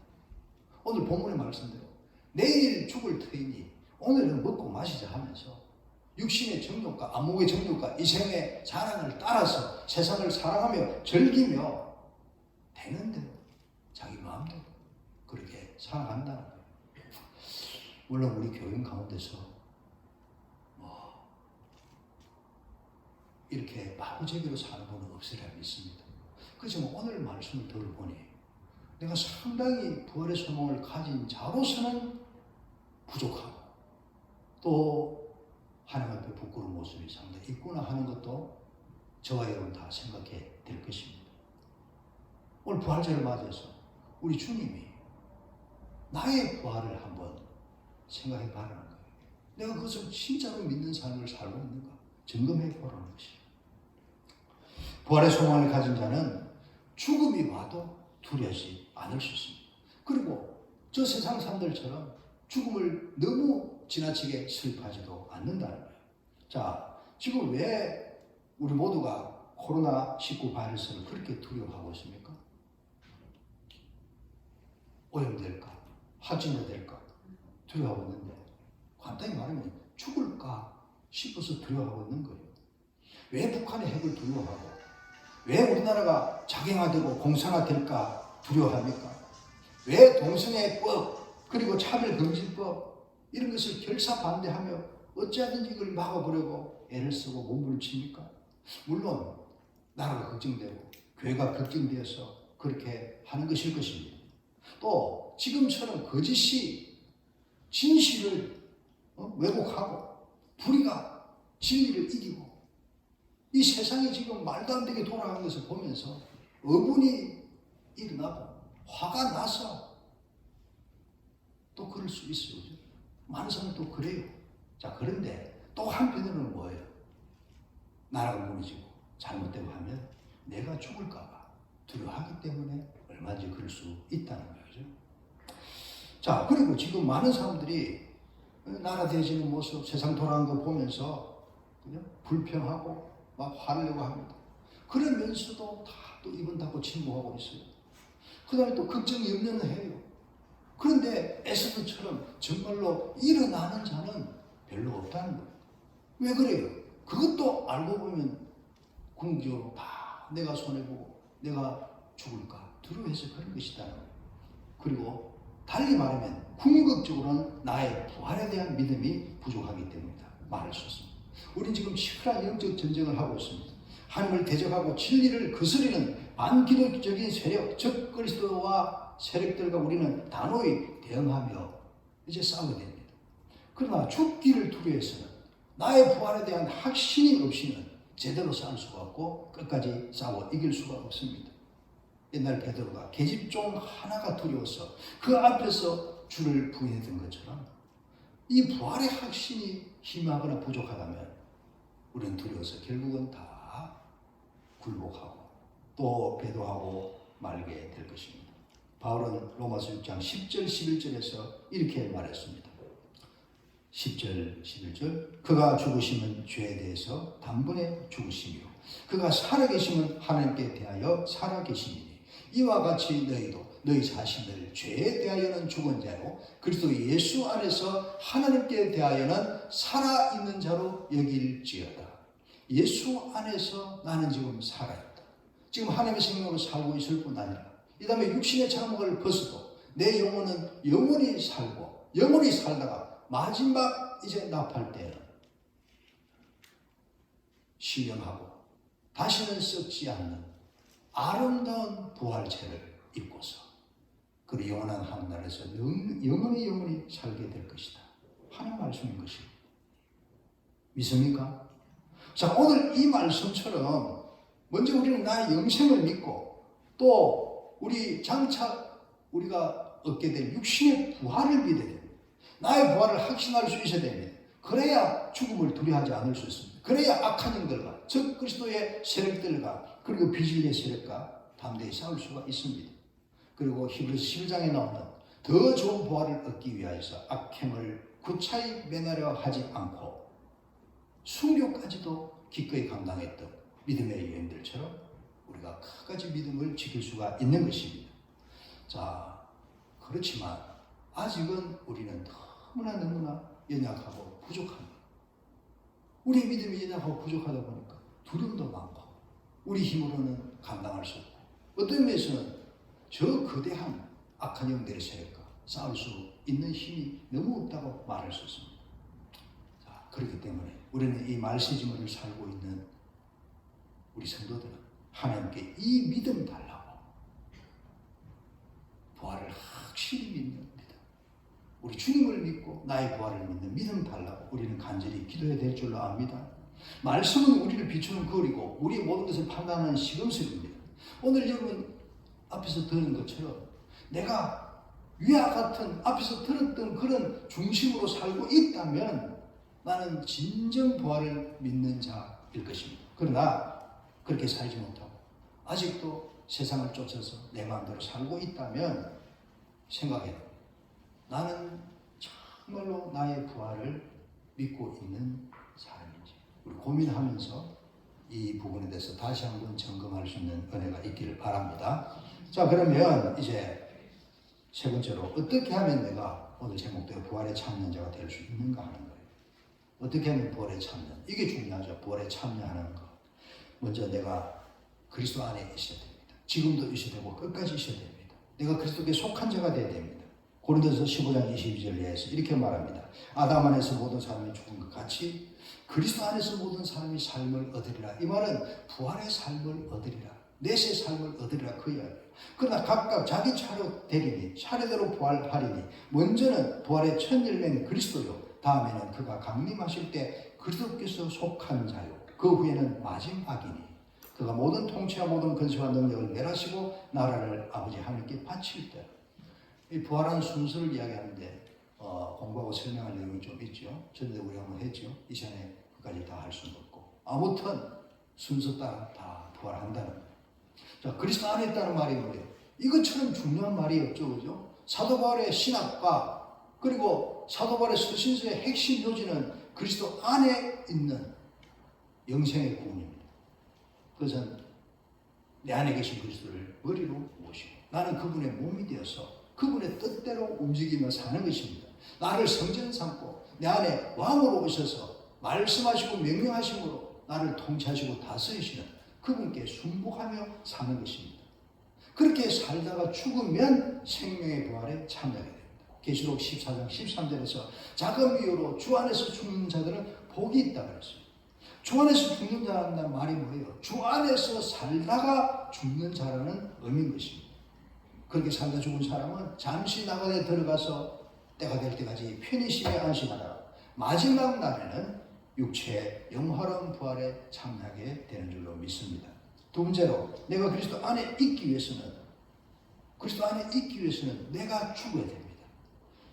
오늘 본문의 말씀대로 내일 죽을 터이니 오늘은 먹고 마시자 하면서 육신의 정욕과 안목의 정욕과 이생의 자랑을 따라서 세상을 사랑하며 즐기며 되는 대로 자기 마음대로 그렇게 살아간다는 거예요. 물론 우리 교인 가운데서 이렇게 마구잡이로 사는 분은 없으리라 믿습니다. 그렇지만 오늘 말씀을 들어보니 내가 상당히 부활의 소망을 가진 자로서는 부족하고 또 하나님 앞에 부끄러운 모습이 상당히 있구나 하는 것도 저와 여러분 다 생각해 될 것입니다. 오늘 부활절을 맞이해서 우리 주님이 나의 부활을 한번 생각해 보라는 거예요. 내가 그것을 진짜로 믿는 삶을 살고 있는가 점검해 보라는 것이에요. 부활의 소망을 가진 자는 죽음이 와도 두려워하지 않을 수 있습니다. 그리고 저 세상 사람들처럼 죽음을 너무 지나치게 슬퍼하지도 않는다는 거예요. 자, 지금 왜 우리 모두가 코로나19 바이러스를 그렇게 두려워하고 있습니까? 오염될까? 확진될까? 두려워하고 있는데 간단히 말하면 죽을까 싶어서 두려워하고 있는 거예요. 왜 북한의 핵을 두려워하고 왜 우리나라가 자경화되고 공산화될까 두려워합니까? 왜 동성애법 그리고 차별금지법 이런 것을 결사반대하며 어찌하든지 이걸 막아보려고 애를 쓰고 몸부림을 칩니까? 물론 나라가 걱정되고 교회가 걱정되어서 그렇게 하는 것일 것입니다. 또 지금처럼 거짓이 진실을 왜곡하고 불의가 진리를 이기고 이 세상이 지금 말도 안 되게 돌아가는 것을 보면서 어분이 일어나고 화가 나서 또 그럴 수 있어요. 많은 사람은 또 그래요. 자, 그런데 또 한편으로는 뭐예요? 나라가 무너지고 잘못되고 하면 내가 죽을까봐 두려워하기 때문에 얼마든지 그럴 수 있다는 거죠. 자, 그리고 지금 많은 사람들이 나라 대지는 모습, 세상 돌아가는 거 보면서 그냥 불평하고 막 화를 내고 합니다. 그러면서도 다 또 입은 닫고 침묵하고 있어요. 그 다음에 또 걱정 염려는 해요. 그런데 에스더처럼 정말로 일어나는 자는 별로 없다는 거예요. 왜 그래요? 그것도 알고 보면 궁극적으로 다 내가 손해보고 내가 죽을까 두려워해서 그런 것이다는 거예요. 그리고 달리 말하면 궁극적으로는 나의 부활에 대한 믿음이 부족하기 때문이다 말할 수 있습니다. 우리는 지금 치열한 영적 전쟁을 하고 있습니다. 하나님을 대적하고 진리를 거스리는 반기독적인 세력, 적 그리스도와 세력들과 우리는 단호히 대응하며 이제 싸워야 됩니다. 그러나 죽기를 두려워해서는 나의 부활에 대한 확신이 없이는 제대로 싸울 수가 없고 끝까지 싸워 이길 수가 없습니다. 옛날 베드로가 계집종 하나가 두려워서 그 앞에서 주를 부인했던 것처럼 이 부활의 확신이 희망하거나 부족하다면 우리는 두려워서 결국은 다 굴복하고 또 배도하고 말게 될 것입니다. 바울은 로마서 6장 10절 11절에서 이렇게 말했습니다. 10절 11절 그가 죽으심은 죄에 대해서 단번에 죽으시며 그가 살아계심은 하나님께 대하여 살아계심이니 이와 같이 너희도 너희 자신을 죄에 대하여는 죽은 자로 그리스도 예수 안에서 하나님께 대하여는 살아있는 자로 여길지어다. 예수 안에서 나는 지금 살아있다. 지금 하나님의 생명으로 살고 있을 뿐 아니라 이 다음에 육신의 장막을 벗어도 내 영혼은 영원히 살고 영원히 살다가 마지막 이제 납할 때는 신령하고 다시는 썩지 않는 아름다운 부활체를 입고서 그 영원한 하늘나라에서 영원히 살게 될 것이다 하는 말씀인 것입니다. 믿습니까? 자, 오늘 이 말씀처럼 먼저 우리는 나의 영생을 믿고 또 우리 장차 우리가 얻게 될 육신의 부활을 믿어야 됩니다. 나의 부활을 확신할 수 있어야 됩니다. 그래야 죽음을 두려워하지 않을 수 있습니다. 그래야 악한 영들과 즉 그리스도의 세력들과 그리고 비진리의 세력과 담대히 싸울 수가 있습니다. 그리고 히브리서 11장에 나오는 더 좋은 부활을 얻기 위하여서 악행을 구차히 매너려 하지 않고 순교까지도 기꺼이 감당했던 믿음의 여인들처럼 우리가 끝까지 믿음을 지킬 수가 있는 것입니다. 자, 그렇지만 아직은 우리는 너무나 연약하고 부족합니다. 우리 믿음이 연약하고 부족하다 보니까 두려움도 많고 우리 힘으로는 감당할 수 없고 어떤 면에서는 저 거대한 악한 영들의 세력과 싸울 수 있는 힘이 너무 없다고 말할 수 있습니다. 자, 그렇기 때문에 우리는 이 말세지물을 살고 있는 우리 성도들은 하나님께 이 믿음 달라고 부활을 확실히 믿는 믿음, 우리 주님을 믿고 나의 부활을 믿는 믿음 달라고 우리는 간절히 기도해야 될 줄로 압니다. 말씀은 우리를 비추는 거리고 우리의 모든 것을 판단하는 시금석입니다. 오늘 여러분 앞에서 들은 것처럼 내가 위와 같은 앞에서 들었던 그런 중심으로 살고 있다면 나는 진정 부활을 믿는 자일 것입니다. 그러나 그렇게 살지 못하고 아직도 세상을 쫓아서 내 마음대로 살고 있다면 생각해요. 나는 정말로 나의 부활을 믿고 있는 사람인지 우리 고민하면서 이 부분에 대해서 다시 한번 점검할 수 있는 은혜가 있기를 바랍니다. 자, 그러면 이제 세 번째로 어떻게 하면 내가 오늘 제목대로 부활에 참여한 자가 될 수 있는가 하는 거예요. 어떻게 하면 부활에 참여? 이게 중요하죠. 부활에 참여하는 것. 먼저 내가 그리스도 안에 있어야 됩니다. 지금도 있어야 되고 끝까지 있어야 됩니다. 내가 그리스도께 속한 자가 되어야 됩니다. 고린도서 15장 22절에서 이렇게 말합니다. 아담 안에서 모든 사람이 죽은 것 같이 그리스도 안에서 모든 사람이 삶을 얻으리라. 이 말은 부활의 삶을 얻으리라. 내세 삶을 얻으리라 그 이야기예요. 그러나 각각 자기 차례 되리니 차례대로 부활하리니 먼저는 부활의 첫 열매는 그리스도요. 다음에는 그가 강림하실 때 그리스도께서 속한 자요. 그 후에는 마지막이니 그가 모든 통치와 모든 권세와 능력을 멸하시고 나라를 아버지 하나님께 바칠 때. 이 부활한 순서를 이야기하는데 공부하고 설명할 내용이 좀 있죠. 전에 우리 한번 했죠. 이 시간에 그까지 다 할 수는 없고 아무튼 순서 따라 다 부활한다는 거예요. 자, 그리스도 안에 있다는 말이 뭐예요? 이것처럼 중요한 말이 없죠, 그죠? 사도 바울의 신학과 그리고 사도 바울의 서신서의 핵심 요지는 그리스도 안에 있는 영생의 구원입니다. 그것은 내 안에 계신 그리스도를 머리로 모시고 나는 그분의 몸이 되어서 그분의 뜻대로 움직이며 사는 것입니다. 나를 성전 삼고 내 안에 왕으로 오셔서 말씀하시고 명령하심으로 나를 통치하시고 다스리시는 그분께 순복하며 사는 것입니다. 그렇게 살다가 죽으면 생명의 부활에 참여하게 됩니다. 계시록 14장 13절에서 작은 비유로 주 안에서 죽는 자들은 복이 있다고 했습니다. 주 안에서 죽는 자라는 말이 뭐예요? 주 안에서 살다가 죽는 자라는 의미인 것입니다. 그렇게 살다 죽은 사람은 잠시 나가에 들어가서 때가 될 때까지 편히 안식하다가 마지막 날에는 육체의 영화로운 부활에 참여하게 되는 줄로 믿습니다. 두 번째로 내가 그리스도 안에 있기 위해서는 내가 죽어야 됩니다.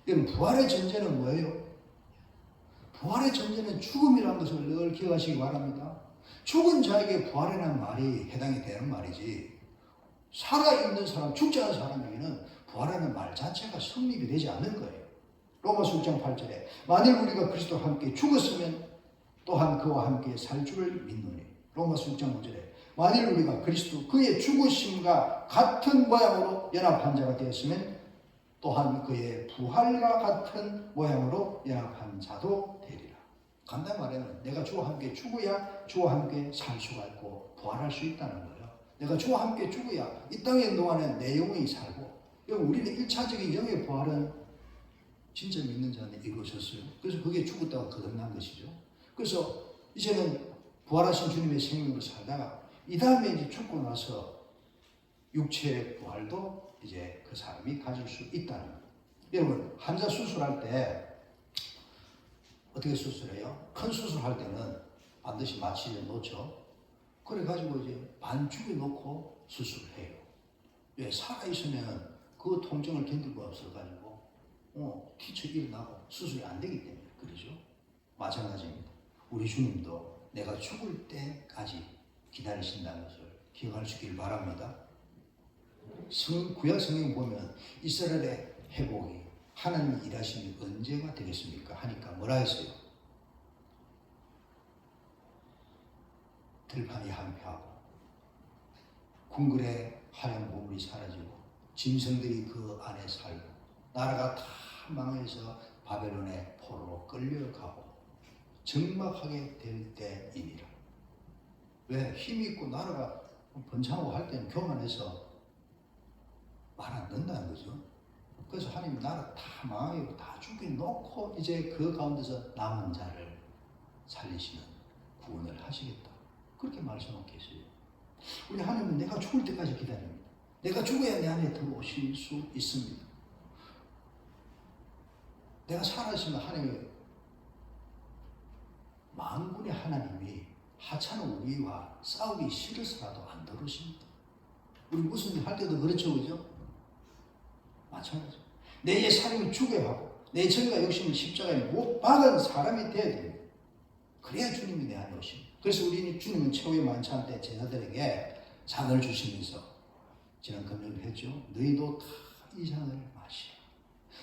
여러분 부활의 전제는 뭐예요? 부활의 전제는 죽음이라는 것을 늘 기억하시기 바랍니다. 죽은 자에게 부활이라는 말이 해당이 되는 말이지 살아있는 사람, 죽지 않은 사람에게는 부활하는 말 자체가 성립이 되지 않는 거예요. 로마서 6장 8절에 만일 우리가 그리스도와 함께 죽었으면 또한 그와 함께 살 줄을 믿노니 로마서 6장 5절에 만일 우리가 그리스도 그의 죽으심과 같은 모양으로 연합한 자가 되었으면 또한 그의 부활과 같은 모양으로 연합한 자도 되리라. 간단히 말하면 내가 주와 함께 죽어야 주와 함께 살 수가 있고 부활할 수 있다는 거예요. 내가 주와 함께 죽어야 이 땅에 있는 동안에 내 영혼이 살고 우리는 1차적인 영의 부활은 진짜 믿는 자는 이루어졌어요. 그래서 그게 죽었다고 거듭난 것이죠. 그래서 이제는 부활하신 주님의 생명으로 살다가 이 다음에 이제 죽고 나서 육체의 부활도 이제 그 사람이 가질 수 있다는 거예요. 여러분, 환자 수술할 때 어떻게 수술해요? 큰 수술할 때는 반드시 마취를 놓죠. 그래가지고 이제 반죽에 놓고 수술을 해요. 왜? 살아있으면 그 통증을 견딜 수 없어가지고 티쳐 일어나고 수술이 안 되기 때문에 그러죠. 마찬가지입니다. 우리 주님도 내가 죽을 때까지 기다리신다는 것을 기억할 수 있길 바랍니다. 구약 성경 보면 이스라엘의 회복이 하나님이 일하심이 언제가 되겠습니까? 하니까 뭐라 했어요? 들판이 한패하고 궁궐의 화려한 보물이 사라지고 짐승들이 그 안에 살고 나라가 다 망해서 바벨론의 포로로 끌려가고 적막하게 될 때이니라. 왜? 힘이 있고 나라가 번창하고 할 때는 교만해서 말 안 듣는다는 거죠. 그래서 하나님 나라 다 망하고 다 죽여놓고 이제 그 가운데서 남은 자를 살리시는 구원을 하시겠다. 그렇게 말씀하고 계세요. 우리 하나님은 내가 죽을 때까지 기다립니다. 내가 죽어야 내 안에 들어오실 수 있습니다. 내가 살아있으면 하나님의 만군의 하나님이 하찮은 우리와 싸우기 싫어서라도 안 들어오십니다. 우리 무슨 일 할 때도 그렇죠, 그죠? 마찬가지. 내 옛사람이 죽어야 하고 내 정과 욕심을 십자가에 못 박은 사람이 돼야 됩니다. 그래야 주님이 내 안에 오십니다. 그래서 우리는 주님은 최후의 만찬 때 제자들에게 잔을 주시면서 지난 금요일 했죠. 너희도 다 이 잔을 마시라.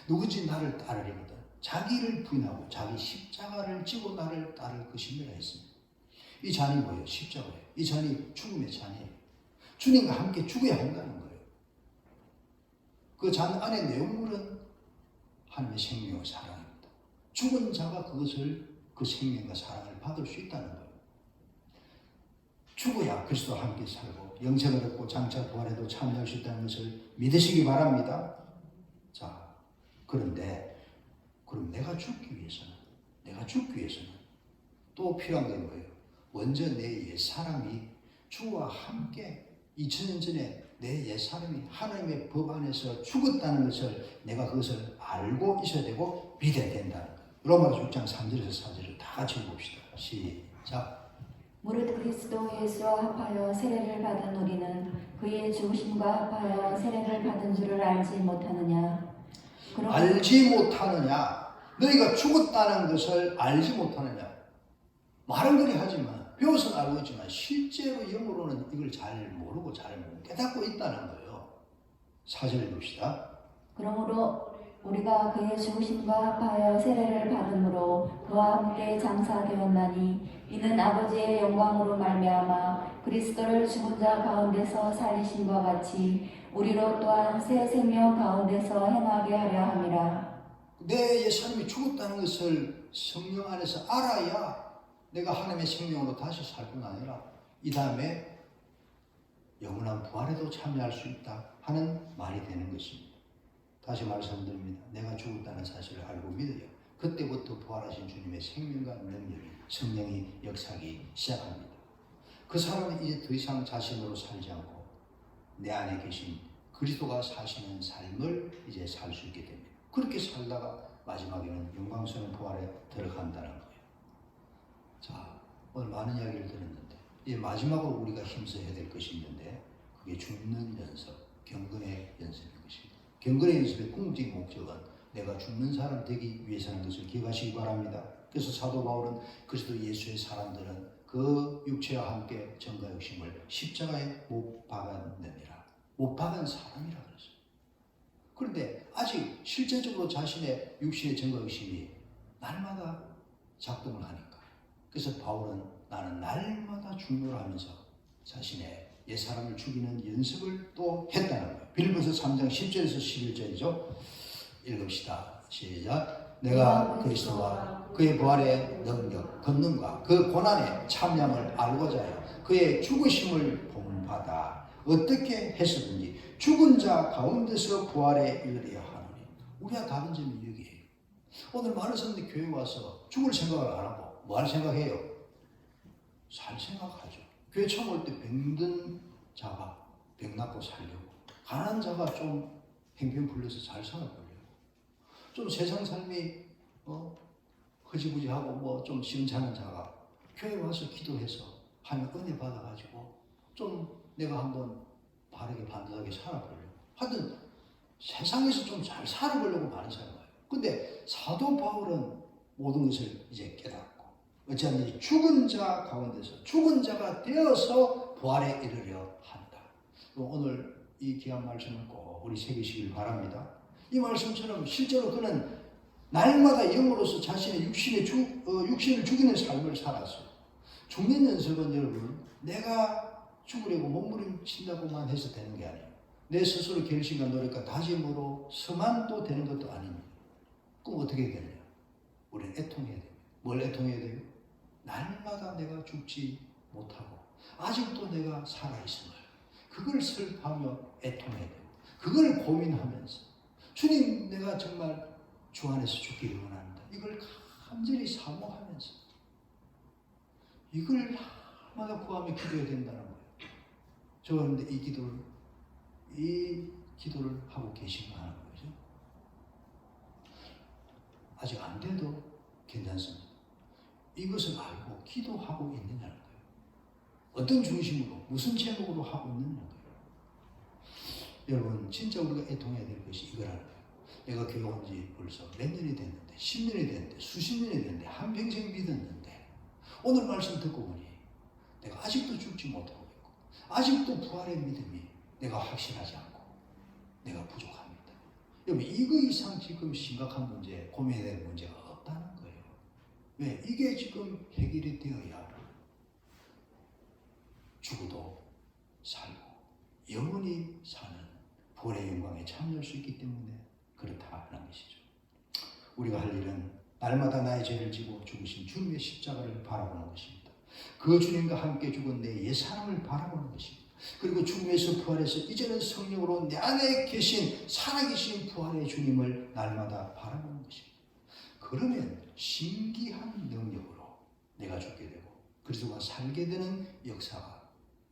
누구든지 나를 따르려거든 자기를 부인하고 자기 십자가를 지고 나를 따를 것이니라 했습니다. 이 잔이 뭐예요? 십자가예요. 이 잔이 죽음의 잔이에요. 주님과 함께 죽어야 한다는 거예요. 그 잔 안의 내용물은 하나님의 생명과 사랑입니다. 죽은 자가 그것을 그 생명과 사랑을 받을 수 있다는 거예요. 죽어야 그리스도와 함께 살고 영생을 얻고 장차 부활에도 참여할 수 있다는 것을 믿으시기 바랍니다. 자, 그런데 그럼 내가 죽기 위해서는 또 필요한 게 뭐예요? 먼저 내 옛사람이 주와 함께 2000년 전에 내 옛사람이 하나님의 법 안에서 죽었다는 것을 내가 그것을 알고 있어야 되고 믿어야 된다는 거예요. 로마서 6장 3절에서 4절을 다 같이 봅시다. 시작. 무릇 그리스도 예수와 합하여 세례를 받은 우리는 그의 죽으심과 합하여 세례를 받은 줄을 알지 못하느냐? 알지 못하느냐? 너희가 죽었다는 것을 알지 못하느냐? 말은 그리 하지만 배워서는 알고 있지만 실제로 영으로는 이걸 잘 모르고 잘 못 깨닫고 있다는 거예요. 4절에 봅시다. 그러므로 우리가 그의 죽으심과 합하여 세례를 받음으로 그와 함께 장사되었나니 이는 아버지의 영광으로 말미암아 그리스도를 죽은 자 가운데서 살리심과 같이 우리로 또한 새 생명 가운데서 행하게 하려 함이라. 내 옛사람이 죽었다는 것을 성령 안에서 알아야 내가 하나님의 생명으로 다시 살 뿐 아니라 이 다음에 영원한 부활에도 참여할 수 있다 하는 말이 되는 것입니다. 다시 말씀드립니다. 내가 죽었다는 사실을 알고 믿어요. 그때부터 부활하신 주님의 생명과 능력이 성령이 역사하기 시작합니다. 그 사람은 이제 더 이상 자신으로 살지 않고 내 안에 계신 그리스도가 사시는 삶을 이제 살 수 있게 됩니다. 그렇게 살다가 마지막에는 영광스러운 부활에 들어간다는 거예요. 자, 오늘 많은 이야기를 들었는데 이제 마지막으로 우리가 힘써야 될 것이 있는데 그게 죽는 연습, 경건의 연습인 것입니다. 경건의 연습의 궁극적인 목적은 내가 죽는 사람 되기 위해서라는 것을 기억하시기 바랍니다. 그래서 사도 바울은 그리스도 예수의 사람들은 그 육체와 함께 정과 욕심을 십자가에 못 박았느니라. 못 박은 사람이라 그랬어요. 그런데 아직 실제적으로 자신의 육신의 정과 욕심이 날마다 작동을 하니까 그래서 바울은 나는 날마다 중요를 하면서 자신의 옛사람을 죽이는 연습을 또 했다는 거예요. 빌립보서 3장 10절에서 11절이죠. 읽읍시다. 시작. 내가 그리스도와 그의 부활의 능력, 권능과 그 고난의 참량을 알고자 하여 그의 죽으심을 본받아 어떻게 해서든지 죽은 자 가운데서 부활에 이르려 하노니. 우리가 다른 점이 여기에요. 오늘 많은 사람들이 교회 와서 죽을 생각을 안 하고 뭐 할 생각해요? 살 생각하죠. 교회 처음 올 때 병든 자가 병 낫고 살려고, 가난한 자가 좀 행편 불려서 잘 살아보려고, 좀 세상 삶이 허지부지하고 뭐 좀 시원찮은 자가 교회 와서 기도해서 하면 은혜 받아가지고 좀 내가 한번 바르게 반듯하게 살아보려고, 하여튼 세상에서 좀 잘 살아보려고 많은 사람이에요. 근데 사도 바울은 모든 것을 이제 깨닫고 어찌하든지 죽은 자 가운데서 죽은 자가 되어서 부활에 이르려 한다. 오늘 이 귀한 말씀을 꼭 우리 새기시길 바랍니다. 이 말씀처럼 실제로 그는 날마다 영으로서 자신의 육신을 죽이는 삶을 살았어요. 죽는 연습은 여러분, 내가 죽으려고 몸부림친다고만 해서 되는 게 아니에요. 내 스스로 결심과 노력과 다짐으로서만 또 되는 것도 아닙니다. 그럼 어떻게 되느냐? 우리는 애통해야 됩니다. 뭘 애통해야 돼요? 날마다 내가 죽지 못하고 아직도 내가 살아있음을, 그걸 슬퍼하며 애통해야 되고, 그걸 고민하면서 주님, 내가 정말 주 안에서 죽기를 원합니다. 이걸 간절히 사모하면서 이걸 날마다 구하며 기도해야 된다는 거예요. 저는 이 기도를 하고 계신가 하는 거죠. 아직 안 돼도 괜찮습니다. 이것을 알고 기도하고 있느냐는 거예요. 어떤 중심으로, 무슨 제목으로 하고 있느냐는 거예요. 여러분, 진짜 우리가 애통해야 될 것이 이거라는 거예요. 내가 교회 온 지 벌써 몇 년이 됐는데, 10년이 됐는데, 수십 년이 됐는데, 한평생 믿었는데, 오늘 말씀 듣고 보니 내가 아직도 죽지 못하고 있고, 아직도 부활의 믿음이 내가 확실하지 않고 내가 부족합니다. 여러분, 이거 이상 지금 심각한 문제, 고민해야 될 문제가 없다는 거예요. 왜? 이게 지금 해결이 되어야 죽어도 살고 영원히 사는 부활의 영광에 참여할 수 있기 때문에 그렇다는 것이죠. 우리가 할 일은 날마다 나의 죄를 지고 죽으신 주님의 십자가를 바라보는 것입니다. 그 주님과 함께 죽은 내 옛사람을 바라보는 것입니다. 그리고 죽음에서 부활해서 이제는 성령으로 내 안에 계신 살아계신 부활의 주님을 날마다 바라보는 것입니다. 그러면 신기한 능력으로 내가 죽게 되고 그리스도가 살게 되는 역사가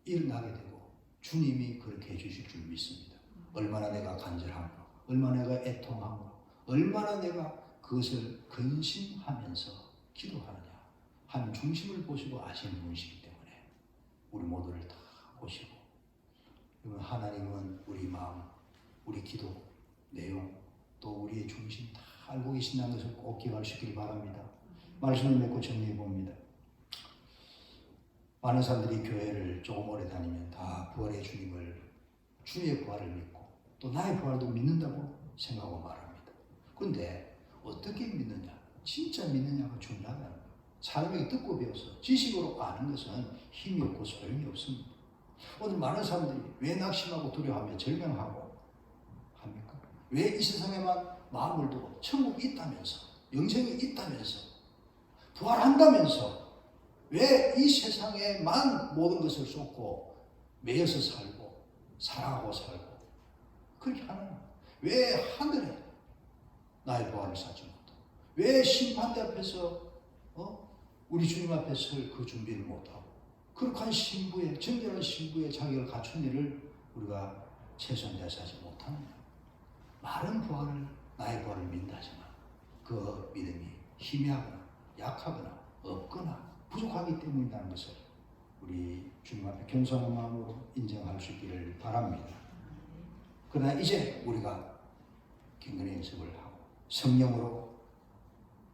일어나게 되고 주님이 그렇게 해주실 줄 믿습니다. 얼마나 내가 간절함으로, 얼마나 내가 애통함으로, 얼마나 내가 그것을 근심하면서 기도하느냐 한 중심을 보시고 아시는 분이시기 때문에 우리 모두를 다 보시고, 하나님은 우리 마음, 우리 기도 내용, 또 우리의 중심 다 알고 계신다는 것을 꼭 기억하시길 바랍니다. 말씀을 맺고 정리해 봅니다. 많은 사람들이 교회를 조금 오래 다니면 다 부활의 주님을, 주의 부활을 믿고 또 나의 부활도 믿는다고 생각하고 말합니다. 그런데 어떻게 믿느냐, 진짜 믿느냐가 중요하다는 거예요. 사람에게 듣고 배워서 지식으로 아는 것은 힘이 없고 소용이 없습니다. 오늘 많은 사람들이 왜 낙심하고 두려워하며 절망하고 합니까? 왜 이 세상에만 마음을 두고 천국이 있다면서, 영생이 있다면서, 부활한다면서 왜 이 세상에만 모든 것을 쏟고 매여서 살고 사랑하고 살고 그렇게 하는 거예요? 왜 하늘에 나의 부활을 쌓지 못하고, 왜 심판대 앞에서 우리 주님 앞에 설 그 준비를 못하고, 그렇게 한 신부의, 정결한 신부의 자격을 갖춘 일을 우리가 최선을 다해서 하지 못하느냐. 말은 부활을, 나의 부활을 믿는다 하지만 그 믿음이 희미하거나 약하거나 없거나 부족하기 때문이라는 것을 우리 주님 앞에 겸손한 마음으로 인정할 수 있기를 바랍니다. 그러나 이제 우리가 경건의 연습을 하고 성령으로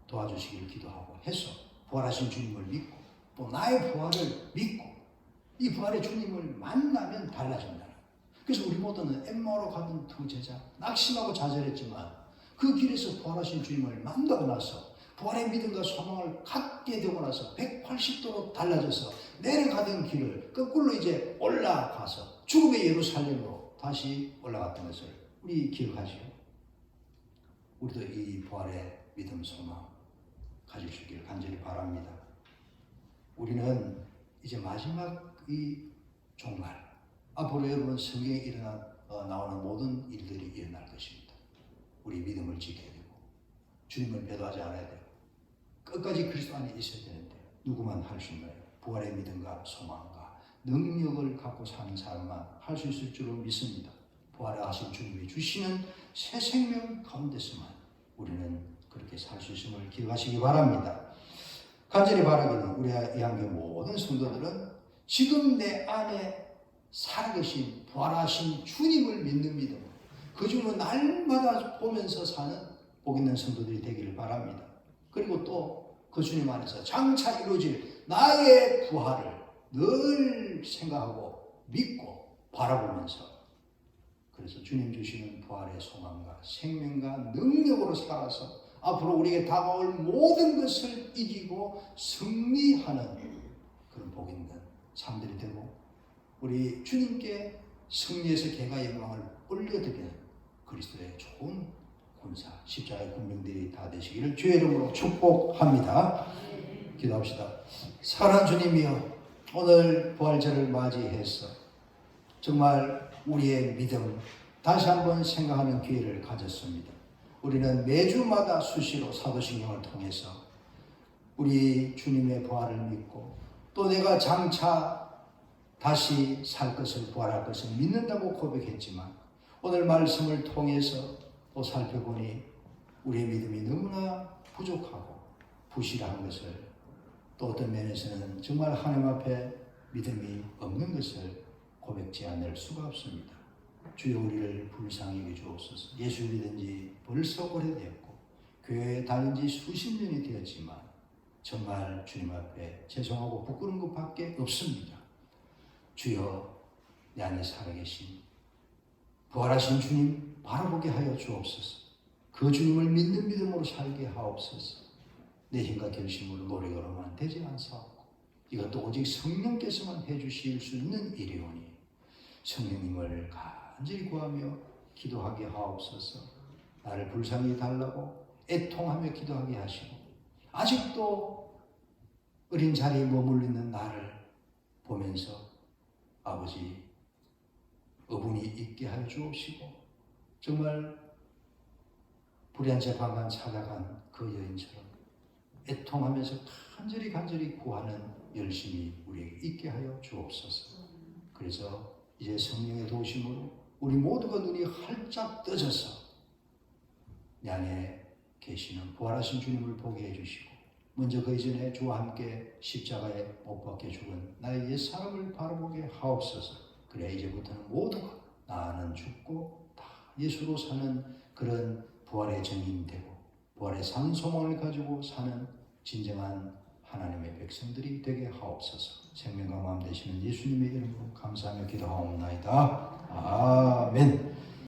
도와주시기를 기도하고 해서 부활하신 주님을 믿고 또 나의 부활을 믿고 이 부활의 주님을 만나면 달라진다. 그래서 우리 모두는 엠마오로 가던 두 제자, 낙심하고 좌절했지만 그 길에서 부활하신 주님을 만나고 나서 부활의 믿음과 소망을 갖게 되고 나서 180도로 달라져서 내려가던 길을 거꾸로 이제 올라가서 죽음의 예루살렘으로 다시 올라갔던 것을 우리 기억하시오. 우리도 이 부활의 믿음, 소망 가질 수 있기를 간절히 바랍니다. 우리는 이제 마지막 이 종말, 앞으로 여러분 성경에 나오는 모든 일들이 일어날 것입니다. 우리 믿음을 지켜야 되고 주님을 배도하지 않아야 돼요. 끝까지 그리스도 안에 있어야 되는데 누구만 할 수 있나요? 부활의 믿음과 소망과 능력을 갖고 사는 사람만 할 수 있을 줄로 믿습니다. 부활하신 주님이 주시는 새 생명 가운데서만 우리는 그렇게 살 수 있음을 기억하시기 바랍니다. 간절히 바라기는 우리 이 한교 모든 성도들은 지금 내 안에 살아계신 부활하신 주님을 믿는 믿음, 그 주님을 날마다 보면서 사는 복 있는 성도들이 되기를 바랍니다. 그리고 또 그 주님 안에서 장차 이루어질 나의 부활을 늘 생각하고 믿고 바라보면서, 그래서 주님 주시는 부활의 소망과 생명과 능력으로 살아서 앞으로 우리에게 다가올 모든 것을 이기고 승리하는 그런 복 있는 삶들이 되고 우리 주님께 승리에서 개가 영광을 올려드리는 그리스도의 좋은 군사, 십자가의 군병들이 다 되시기를 주의 이름으로 축복합니다. 기도합시다. 사랑하는 주님이여, 오늘 부활절을 맞이해서 정말 우리의 믿음 다시 한번 생각하는 기회를 가졌습니다. 우리는 매주마다 수시로 사도신경을 통해서 우리 주님의 부활을 믿고 또 내가 장차 다시 살 것을, 부활할 것을 믿는다고 고백했지만 오늘 말씀을 통해서 또 살펴보니 우리의 믿음이 너무나 부족하고 부실한 것을, 또 어떤 면에서는 정말 하나님 앞에 믿음이 없는 것을 고백지 않을 수가 없습니다. 주여 우리를 불쌍히 여겨 주옵소서. 예수 믿은 지 벌써 오래되었고 교회에 다닌 지 수십 년이 되었지만 정말 주님 앞에 죄송하고 부끄러운 것밖에 없습니다. 주여 내 안에 살아계신 부활하신 주님 바라보게 하여 주옵소서. 그 주님을 믿는 믿음으로 살게 하옵소서. 내 힘과 결심으로 노력으로만 되지 않사옵고 이것도 오직 성령께서만 해주실 수 있는 일이오니 성령님을 간절히 구하며 기도하게 하옵소서. 나를 불쌍히 달라고 애통하며 기도하게 하시고 아직도 어린 자리에 머물러 있는 나를 보면서 아버지 어분이 있게 하여 주옵시고 정말 불의한 재판관 찾아간 그 여인처럼 애통하면서 간절히 구하는 열심이 우리에게 있게 하여 주옵소서. 그래서 이제 성령의 도우심으로 우리 모두가 눈이 활짝 떠져서 내 안에 계시는 부활하신 주님을 보게 해주시고 먼저 그 이전에 주와 함께 십자가에 못 박혀 죽은 나의 옛사람을 바라보게 하옵소서. 그래야 이제부터는 모두가 나는 죽고 다 예수로 사는 그런 부활의 증인이 되고 부활의 산 소망을 가지고 사는 진정한 하나님의 백성들이 되게 하옵소서. 생명과 마음 되시는 예수님의 이름으로 감사하며 기도하옵나이다. 아멘.